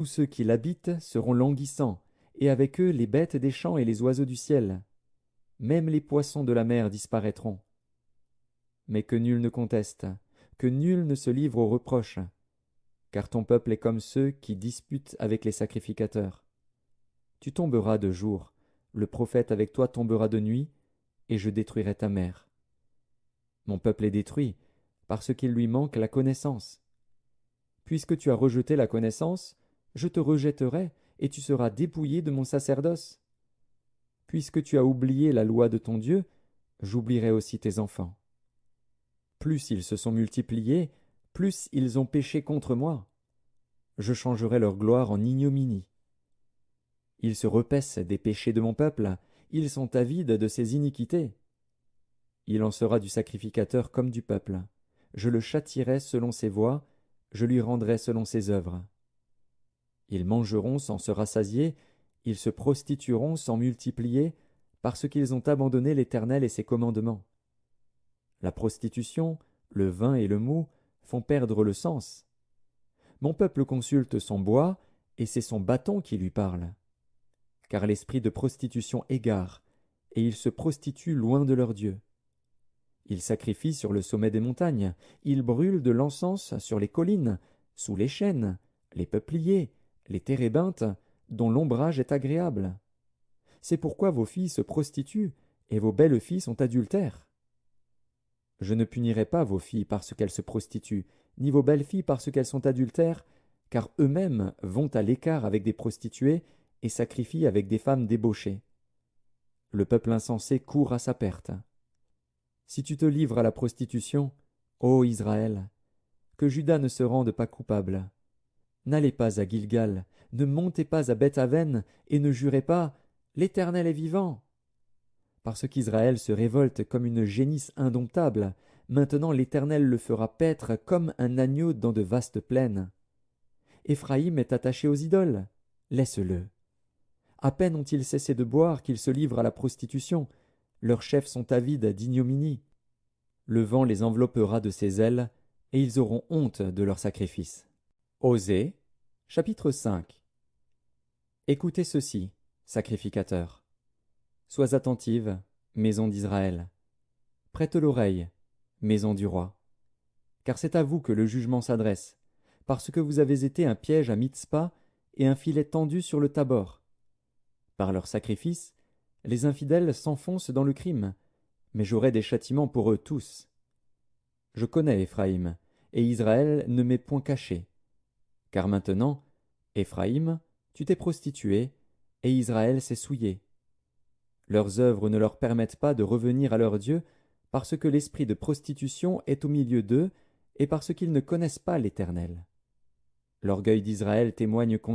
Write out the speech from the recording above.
Tous ceux qui l'habitent seront languissants, et avec eux les bêtes des champs et les oiseaux du ciel. Même les poissons de la mer disparaîtront. Mais que nul ne conteste, que nul ne se livre aux reproches, car ton peuple est comme ceux qui disputent avec les sacrificateurs. Tu tomberas de jour, le prophète avec toi tombera de nuit, et je détruirai ta mère. Mon peuple est détruit, parce qu'il lui manque la connaissance. Puisque tu as rejeté la connaissance, je te rejetterai, et tu seras dépouillé de mon sacerdoce. Puisque tu as oublié la loi de ton Dieu, j'oublierai aussi tes enfants. Plus ils se sont multipliés, plus ils ont péché contre moi. Je changerai leur gloire en ignominie. Ils se repaissent des péchés de mon peuple, ils sont avides de ses iniquités. Il en sera du sacrificateur comme du peuple. Je le châtierai selon ses voies, je lui rendrai selon ses œuvres. Ils mangeront sans se rassasier, ils se prostitueront sans multiplier, parce qu'ils ont abandonné l'Éternel et ses commandements. La prostitution, le vin et le mou font perdre le sens. Mon peuple consulte son bois, et c'est son bâton qui lui parle. Car l'esprit de prostitution égare, et ils se prostituent loin de leur Dieu. Ils sacrifient sur le sommet des montagnes, ils brûlent de l'encens sur les collines, sous les chênes, les peupliers, les térébinthes, dont l'ombrage est agréable. C'est pourquoi vos filles se prostituent, et vos belles filles sont adultères. Je ne punirai pas vos filles parce qu'elles se prostituent, ni vos belles filles parce qu'elles sont adultères, car eux-mêmes vont à l'écart avec des prostituées et sacrifient avec des femmes débauchées. Le peuple insensé court à sa perte. Si tu te livres à la prostitution, ô Israël, que Juda ne se rende pas coupable. N'allez pas à Gilgal, ne montez pas à Beth-Aven, et ne jurez pas l'Éternel est vivant. Parce qu'Israël se révolte comme une génisse indomptable, maintenant l'Éternel le fera paître comme un agneau dans de vastes plaines. Éphraïm est attaché aux idoles, laisse-le. À peine ont-ils cessé de boire qu'ils se livrent à la prostitution, leurs chefs sont avides d'ignominie. Le vent les enveloppera de ses ailes, et ils auront honte de leurs sacrifices. Osée, chapitre 5. Écoutez ceci, sacrificateurs. Sois attentive, maison d'Israël. Prête l'oreille, maison du roi. Car c'est à vous que le jugement s'adresse, parce que vous avez été un piège à Mitzpa et un filet tendu sur le Tabor. Par leurs sacrifices, les infidèles s'enfoncent dans le crime, mais j'aurai des châtiments pour eux tous. Je connais Éphraïm, et Israël ne m'est point caché. Car maintenant, Éphraïm, tu t'es prostitué, et Israël s'est souillé. Leurs œuvres ne leur permettent pas de revenir à leur Dieu, parce que l'esprit de prostitution est au milieu d'eux, et parce qu'ils ne connaissent pas l'Éternel. L'orgueil d'Israël témoigne contre